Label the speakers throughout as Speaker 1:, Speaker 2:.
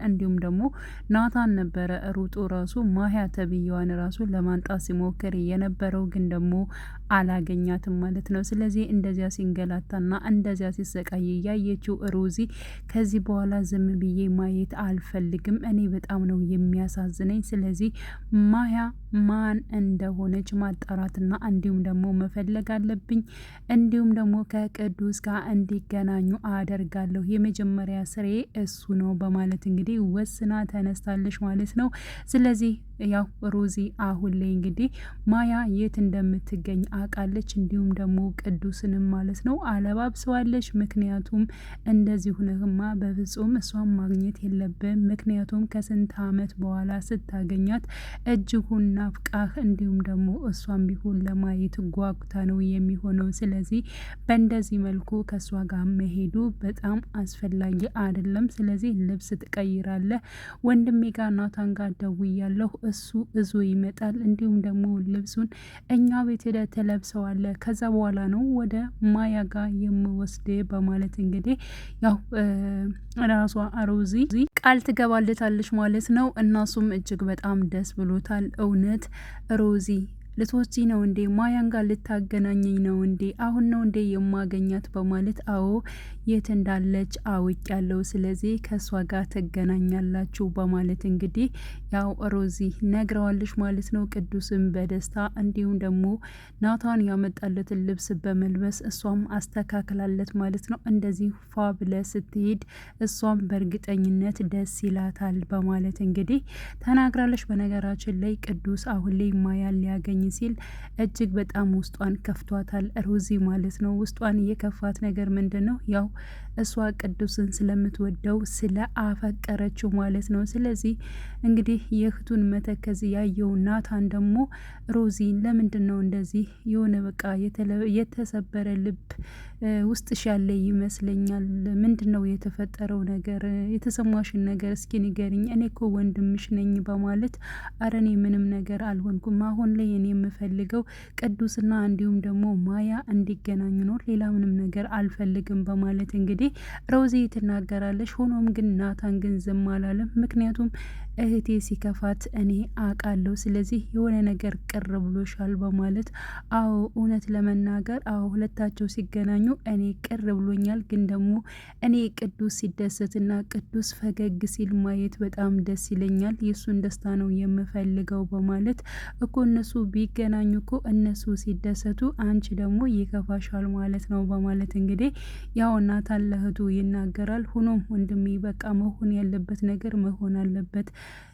Speaker 1: እንዲሁም ደግሞ ናታን ነበረ ሩጦ ራሱ ማያ ተብዬዋን ራሱ ለማንጣት ሲሞክር የነበረው ግን ደግሞ አላገኛትም ማለት ነው። ስለዚህ እንደዚያ ሲንገላታና እንደዚያ ሲሰቃይ ያየችው ሮዚ ከዚህ በኋላ ዝም ብዬ ማየት አልፈልግም፣ እኔ በጣም ነው የሚያሳዝነኝ። ስለዚህ ማያ ማን እንደሆነች ማጣራትና እንዲሁም ደግሞ መፈለግ አለብኝ፣ እንዲሁም ደግሞ ከቅዱስ ጋር እንዲገናኙ አደርጋለሁ፣ የመጀመሪያ ስሬ እሱ ነው በማለት እንግዲህ ወስና ተነስታለች ማለት ነው። ስለዚህ ያው ሮዚ አሁን ላይ እንግዲህ ማያ የት እንደምትገኝ አውቃለች። እንዲሁም ደግሞ ቅዱስንም ማለት ነው አለባብሰዋለች። ምክንያቱም እንደዚህ ሁነህማ በፍጹም እሷን ማግኘት የለብም፣ ምክንያቱም ከስንት ዓመት በኋላ ስታገኛት እጅጉን ናፍቃህ፣ እንዲሁም ደግሞ እሷን ቢሆን ለማየት ጓጉታ ነው የሚሆነው። ስለዚህ በእንደዚህ መልኩ ከእሷ ጋር መሄዱ በጣም አስፈላጊ አይደለም። ስለዚህ ልብስ ትቀይራለህ፣ ወንድሜ ጋር ናታን ጋር ደውያለሁ፣ እሱ እዞ ይመጣል፣ እንዲሁም ደግሞ ልብሱን እኛ ቤት ሄደህ ትለብሰዋለህ፣ ከዛ በኋላ ነው ወደ ማያ ጋር የምወስድ በማለት እንግዲህ ያው ራሷ ሮዚ ቃል ትገባለታለች ማለት ነው። እናሱም እጅግ በጣም ደስ ብሎታል። እውነት ሮዚ ልትወስጂ ነው እንዴ? ማያን ጋር ልታገናኘኝ ነው እንዴ? አሁን ነው እንዴ የማገኛት? በማለት አዎ የት እንዳለች አውቅ ያለው፣ ስለዚህ ከእሷ ጋር ትገናኛላችሁ በማለት እንግዲህ ያው ሮዚ ነግረዋለች ማለት ነው። ቅዱስም በደስታ እንዲሁም ደግሞ ናታን ያመጣለትን ልብስ በመልበስ እሷም አስተካክላለት ማለት ነው። እንደዚህ ፏ ብለ ስትሄድ እሷም በእርግጠኝነት ደስ ይላታል በማለት እንግዲህ ተናግራለች። በነገራችን ላይ ቅዱስ አሁን ላይ ማያን ሊያገኝ ሲል እጅግ በጣም ውስጧን ከፍቷታል ሮዚ ማለት ነው። ውስጧን የከፋት ነገር ምንድን ነው? ያው እሷ ቅዱስን ስለምትወደው ስለ አፈቀረችው ማለት ነው። ስለዚህ እንግዲህ የእህቱን መተከዝ ያየው ናታን ደግሞ ሮዚን ለምንድን ነው እንደዚህ የሆነ በቃ የተሰበረ ልብ ውስጥሽ ያለ ይመስለኛል፣ ምንድን ነው የተፈጠረው ነገር? የተሰማሽን ነገር እስኪ ንገሪኝ፣ እኔ እኮ ወንድምሽ ነኝ በማለት አረ እኔ ምንም ነገር አልሆንኩም፣ አሁን ላይ እኔ የምፈልገው ቅዱስና እንዲሁም ደግሞ ማያ እንዲገናኙ ነው፣ ሌላ ምንም ነገር አልፈልግም በማለት እንግዲህ ሮዚ ትናገራለች። ሆኖም ግን ናታን ግን ዝም አላለም። ምክንያቱም እህቴ ሲከፋት እኔ አውቃለሁ፣ ስለዚህ የሆነ ነገር ቅር ብሎሻል በማለት አዎ እውነት ለመናገር አዎ ሁለታቸው ሲገናኙ እኔ ቅር ብሎኛል፣ ግን ደግሞ እኔ ቅዱስ ሲደሰትና ቅዱስ ፈገግ ሲል ማየት በጣም ደስ ይለኛል፣ የእሱን ደስታ ነው የምፈልገው በማለት እኮ እነሱ ቢገናኙ እኮ እነሱ ሲደሰቱ አንቺ ደግሞ ይከፋሻል ማለት ነው በማለት እንግዲህ ያው ናታን ለእህቱ ይናገራል። ሆኖም ወንድሜ በቃ መሆን ያለበት ነገር መሆን አለበት፣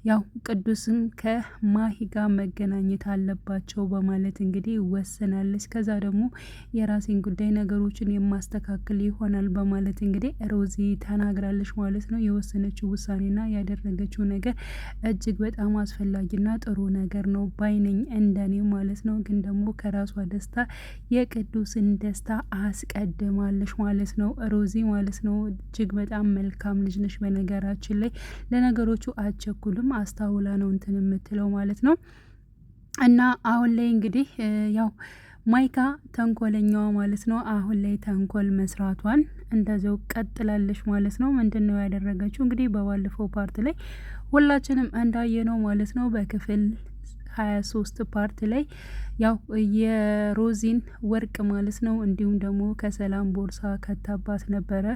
Speaker 1: ያው ቅዱስም ከማሂ ጋር መገናኘት አለባቸው በማለት እንግዲህ ወስናለች። ከዛ ደግሞ የራሴን ጉዳይ ነገሮችን የማስተካከል ይሆናል በማለት እንግዲህ ሮዚ ተናግራለች ማለት ነው። የወሰነችው ውሳኔና ያደረገችው ነገር እጅግ በጣም አስፈላጊና ጥሩ ነገር ነው ባይነኝ እንደኔ ማለት ነው። ግን ደግሞ ከራሷ ደስታ የቅዱስን ደስታ አስቀድማለች ማለት ነው ሮዚ ማለት ነው። እጅግ በጣም መልካም ልጅ ነች። በነገራችን ላይ ለነገሮቹ አቸኩልም አስታውላ ነው እንትን የምትለው ማለት ነው። እና አሁን ላይ እንግዲህ ያው ማይካ ተንኮለኛዋ ማለት ነው አሁን ላይ ተንኮል መስራቷን እንደዚያው ቀጥላለች ማለት ነው። ምንድን ነው ያደረገችው? እንግዲህ በባለፈው ፓርት ላይ ሁላችንም እንዳየነው ማለት ነው በክፍል 23 ፓርት ላይ ያው የሮዚን ወርቅ ማለት ነው እንዲሁም ደግሞ ከሰላም ቦርሳ ከታባት ነበረ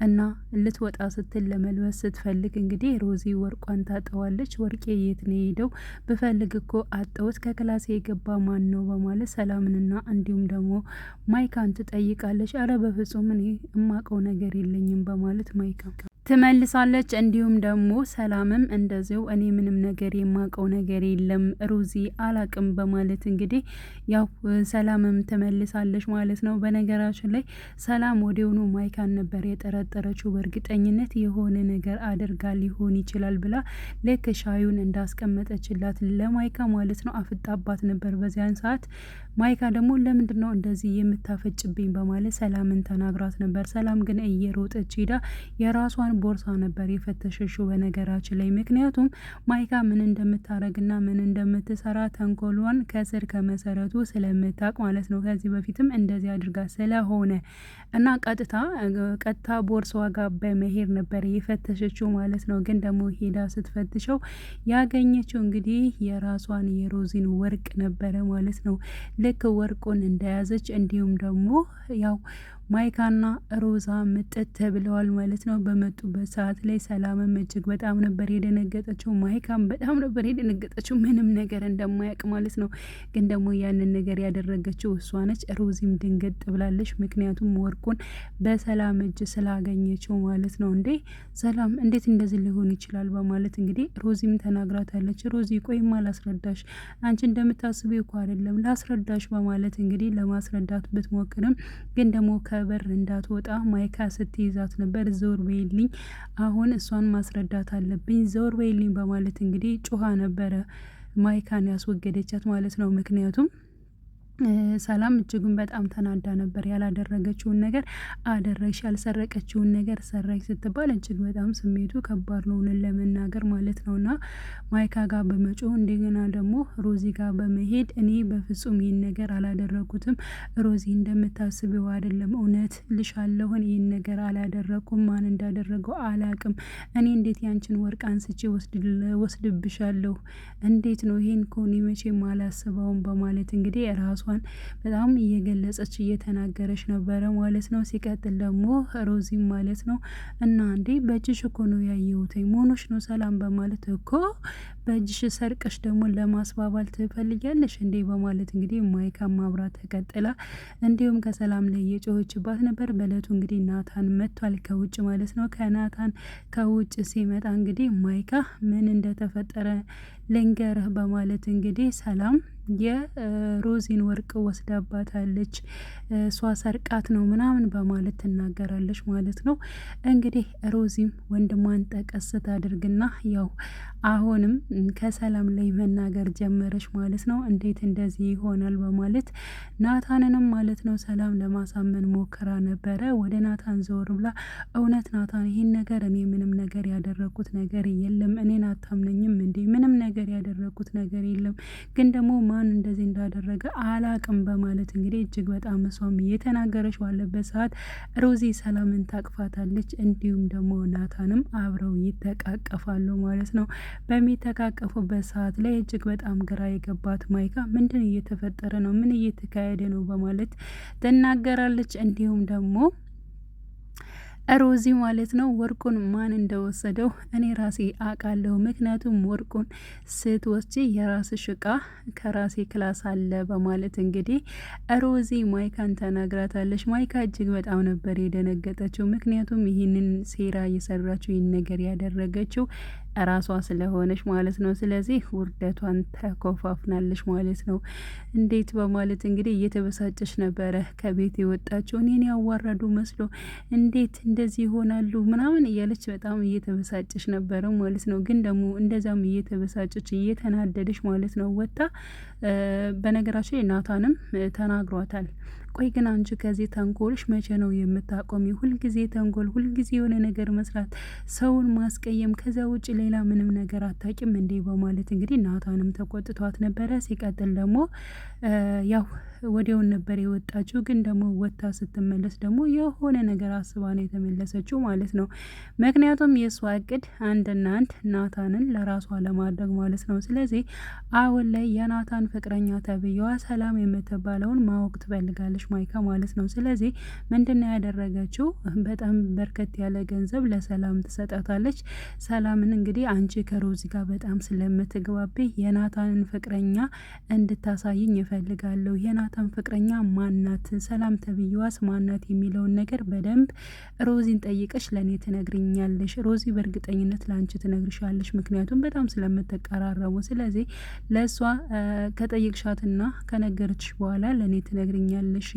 Speaker 1: እና ልትወጣ ስትል ለመልበስ ስትፈልግ እንግዲህ ሮዚ ወርቋን ታጠዋለች። ወርቄ የት ነው ሄደው? ብፈልግ እኮ አጠውት፣ ከክላሴ የገባ ማን ነው በማለት ሰላምንና እንዲሁም ደግሞ ማይካን ትጠይቃለች። አረ በፍጹም እኔ እማቀው ነገር የለኝም በማለት ማይካ ትመልሳለች። እንዲሁም ደግሞ ሰላምም እንደዚሁ እኔ ምንም ነገር የማውቀው ነገር የለም ሮዚ አላቅም በማለት እንግዲህ ያው ሰላምም ትመልሳለች ማለት ነው። በነገራችን ላይ ሰላም ወዲያውኑ ማይካን ነበር የጠረጠረችው። በእርግጠኝነት የሆነ ነገር አድርጋ ሊሆን ይችላል ብላ ልክ ሻዩን እንዳስቀመጠችላት ለማይካ ማለት ነው አፍጣባት ነበር በዚያን ሰዓት። ማይካ ደግሞ ለምንድን ነው እንደዚህ የምታፈጭብኝ በማለት ሰላምን ተናግራት ነበር። ሰላም ግን እየሮጠች ሄዳ የራሷን የናታን ቦርሳ ነበር የፈተሸችው በነገራችን ላይ። ምክንያቱም ማይካ ምን እንደምታረግና ምን እንደምትሰራ ተንኮሏን ከስር ከመሰረቱ ስለምታውቅ ማለት ነው። ከዚህ በፊትም እንደዚህ አድርጋ ስለሆነ እና ቀጥታ ቦርሳዋ ጋር በመሄድ ነበር የፈተሸችው ማለት ነው። ግን ደግሞ ሄዳ ስትፈትሸው ያገኘችው እንግዲህ የራሷን የሮዚን ወርቅ ነበረ ማለት ነው። ልክ ወርቁን እንደያዘች እንዲሁም ደግሞ ያው ማይካና ሮዛ ምጥት ብለዋል ማለት ነው። በመጡበት ሰዓት ላይ ሰላምም እጅግ በጣም ነበር የደነገጠችው፣ ማይካም በጣም ነበር የደነገጠችው ምንም ነገር እንደማያውቅ ማለት ነው። ግን ደግሞ ያንን ነገር ያደረገችው እሷ ነች። ሮዚም ድንገጥ ብላለች፣ ምክንያቱም ወርቁን በሰላም እጅ ስላገኘችው ማለት ነው። እንዴ ሰላም እንዴት እንደዚህ ሊሆን ይችላል በማለት እንግዲህ ሮዚም ተናግራታለች። ሮዚ ቆይማ ላስረዳሽ፣ አንቺ እንደምታስቢው እኮ አይደለም ላስረዳሽ በማለት እንግዲህ ለማስረዳት ብትሞክርም ግን ደግሞ ከበር እንዳትወጣ ማይካ ስትይዛት ነበር። ዘውር በይልኝ፣ አሁን እሷን ማስረዳት አለብኝ፣ ዘውር በይልኝ በማለት እንግዲህ ጩሃ ነበረ ማይካን ያስወገደቻት ማለት ነው። ምክንያቱም ሰላም እጅጉን በጣም ተናዳ ነበር። ያላደረገችውን ነገር አደረግሽ፣ ያልሰረቀችውን ነገር ሰራሽ ስትባል እጅግ በጣም ስሜቱ ከባድ ነው ለመናገር ማለት ነውና ማይካ ጋር በመጮህ እንደገና ደግሞ ሮዚ ጋር በመሄድ እኔ በፍጹም ይህን ነገር አላደረጉትም፣ ሮዚ እንደምታስበው አይደለም፣ እውነት ልሻለሁን ይህን ነገር አላደረኩም፣ ማን እንዳደረገው አላቅም፣ እኔ እንዴት ያንቺን ወርቅ አንስቼ ወስድብሻለሁ፣ እንዴት ነው ይህን ኮኒ መቼም አላስበውም በማለት እንግዲህ ራሷን በጣም እየገለጸች እየተናገረች ነበረ ማለት ነው። ሲቀጥል ደግሞ ሮዚም ማለት ነው እና እንዴ በእጅሽ እኮ ነው ያየሁት መሆኖች ነው ሰላም በማለት እኮ በእጅሽ ሰርቀሽ ደግሞ ለማስባባል ትፈልጊያለሽ እንዴ በማለት እንግዲህ ማይካ ማብራት ተቀጥላ እንዲሁም ከሰላም ላይ የጮኸችባት ነበር። በእለቱ እንግዲህ ናታን መጥቷል ከውጭ ማለት ነው። ከናታን ከውጭ ሲመጣ እንግዲህ ማይካ ምን እንደተፈጠረ ልንገርህ በማለት እንግዲህ ሰላም የሮዚን ወርቅ ወስዳባታለች፣ እሷ ሰርቃት ነው ምናምን በማለት ትናገራለች ማለት ነው። እንግዲህ ሮዚም ወንድሟን ጠቀስ ታድርግና ያው አሁንም ከሰላም ላይ መናገር ጀመረች ማለት ነው። እንዴት እንደዚህ ይሆናል በማለት ናታንንም ማለት ነው ሰላም ለማሳመን ሞክራ ነበረ። ወደ ናታን ዘወር ብላ እውነት ናታን ይህን ነገር እኔ ምንም ነገር ያደረኩት ነገር የለም፣ እኔን አታምነኝም እንዴ? ምንም ነገር ያደረኩት ነገር የለም፣ ግን ደግሞ ማን እንደዚህ እንዳደረገ አላቅም በማለት እንግዲህ እጅግ በጣም እሷም እየተናገረች ባለበት ሰዓት ሮዚ ሰላምን ታቅፋታለች። እንዲሁም ደግሞ ናታንም አብረው ይተቃቀፋሉ ማለት ነው። በሚተቃቀፉበት ሰዓት ላይ እጅግ በጣም ግራ የገባት ማይካ ምንድን እየተፈጠረ ነው? ምን እየተካሄደ ነው? በማለት ትናገራለች። እንዲሁም ደግሞ ሮዚ ማለት ነው ወርቁን ማን እንደወሰደው እኔ ራሴ አውቃለሁ፣ ምክንያቱም ወርቁን ስትወስጂ የራስሽ እቃ ከራሴ ክላስ አለ በማለት እንግዲህ ሮዚ ማይካን ተናግራታለች። ማይካ እጅግ በጣም ነበር የደነገጠችው፣ ምክንያቱም ይህንን ሴራ እየሰራችው ይህን ነገር ያደረገችው ራሷ ስለሆነች ማለት ነው። ስለዚህ ውርደቷን ተኮፋፍናለች ማለት ነው። እንዴት በማለት እንግዲህ እየተበሳጨች ነበረ ከቤት የወጣችው። እኔን ያዋረዱ መስሎ እንዴት እንደዚህ ይሆናሉ ምናምን እያለች በጣም እየተበሳጨች ነበረ ማለት ነው። ግን ደግሞ እንደዛም እየተበሳጨች እየተናደደች ማለት ነው ወጣ። በነገራችን ላይ ናታንም ተናግሯታል። ቆይ ግን አንቺ ከዚህ ተንኮልሽ መቼ ነው የምታቆሚ? ሁልጊዜ ተንኮል፣ ሁልጊዜ የሆነ ነገር መስራት፣ ሰውን ማስቀየም፣ ከዛ ውጭ ሌላ ምንም ነገር አታቂም እንዴ? በማለት እንግዲህ ናታንም ተቆጥቷት ነበረ። ሲቀጥል ደግሞ ያው ወዲያውን ነበር የወጣችው። ግን ደግሞ ወጥታ ስትመለስ ደግሞ የሆነ ነገር አስባ ነው የተመለሰችው ማለት ነው። ምክንያቱም የእሷ እቅድ አንድና አንድ ናታንን ለራሷ ለማድረግ ማለት ነው። ስለዚህ አሁን ላይ የናታን ፍቅረኛ ተብዬዋ ሰላም የምትባለውን ማወቅ ትፈልጋለች ማይካ ማለት ነው። ስለዚህ ምንድነው ያደረገችው? በጣም በርከት ያለ ገንዘብ ለሰላም ትሰጣታለች። ሰላምን እንግዲህ አንቺ ከሮዚ ጋር በጣም ስለምትግባቢ የናታንን ፍቅረኛ እንድታሳይኝ ይፈልጋለሁ። የናታን ፍቅረኛ ማናት፣ ሰላም ተብዬዋስ ማናት የሚለውን ነገር በደንብ ሮዚን ጠይቀሽ ለእኔ ትነግርኛለሽ። ሮዚ በእርግጠኝነት ለአንቺ ትነግርሻለሽ፣ ምክንያቱም በጣም ስለምትቀራረቡ። ስለዚህ ለእሷ ከጠይቅሻትና ከነገረችሽ በኋላ ለእኔ ትነግርኛለሽ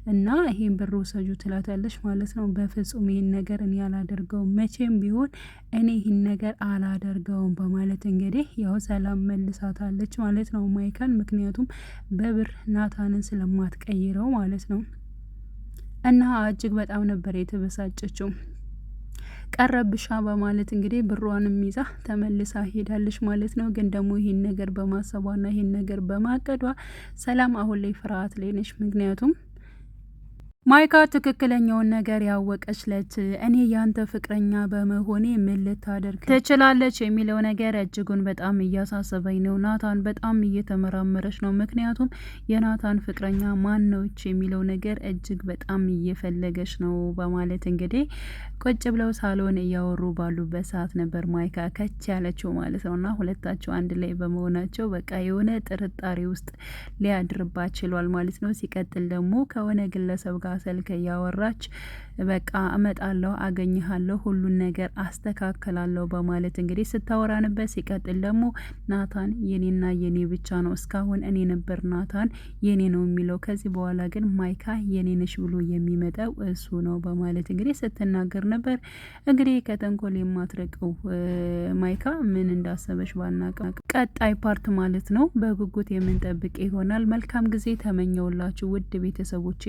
Speaker 1: እና ይሄን ብር ውሰጁ ትላታለች ማለት ነው። በፍጹም ይህን ነገር እኔ አላደርገውም፣ መቼም ቢሆን እኔ ይህን ነገር አላደርገውም በማለት እንግዲህ ያው ሰላም መልሳታለች ማለት ነው ማይካን። ምክንያቱም በብር ናታንን ስለማትቀይረው ማለት ነው። እና እጅግ በጣም ነበር የተበሳጨችው። ቀረብሻ በማለት እንግዲህ ብሯንም ይዛ ተመልሳ ሄዳለች ማለት ነው። ግን ደግሞ ይህን ነገር በማሰቧና ይህን ነገር በማቀዷ ሰላም አሁን ላይ ፍርሃት ላይ ነች። ምክንያቱም ማይካ ትክክለኛውን ነገር ያወቀችለት እኔ ያንተ ፍቅረኛ በመሆኔ ምን ልታደርግ ትችላለች የሚለው ነገር እጅጉን በጣም እያሳሰበኝ ነው። ናታን በጣም እየተመራመረች ነው። ምክንያቱም የናታን ፍቅረኛ ማን ነች የሚለው ነገር እጅግ በጣም እየፈለገች ነው በማለት እንግዲህ ቁጭ ብለው ሳሎን እያወሩ ባሉበት ሰዓት ነበር ማይካ ከች ያለችው ማለት ነው። እና ሁለታቸው አንድ ላይ በመሆናቸው በቃ የሆነ ጥርጣሬ ውስጥ ሊያድርባት ችሏል ማለት ነው። ሲቀጥል ደግሞ ከሆነ ግለሰብ ጋር ስልክ እያወራች በቃ እመጣለሁ፣ አገኘሃለሁ፣ ሁሉን ነገር አስተካከላለሁ በማለት እንግዲህ ስታወራንበት፣ ሲቀጥል ደግሞ ናታን የኔና የኔ ብቻ ነው፣ እስካሁን እኔ ነበር ናታን የኔ ነው የሚለው፣ ከዚህ በኋላ ግን ማይካ የኔ ነሽ ብሎ የሚመጣው እሱ ነው በማለት እንግዲህ ስትናገር ነበር። እንግዲህ ከተንኮል የማትረቀው ማይካ ምን እንዳሰበች ባናቀው ቀጣይ ፓርት ማለት ነው በጉጉት የምንጠብቅ ይሆናል። መልካም ጊዜ ተመኘውላችሁ ውድ ቤተሰቦቼ።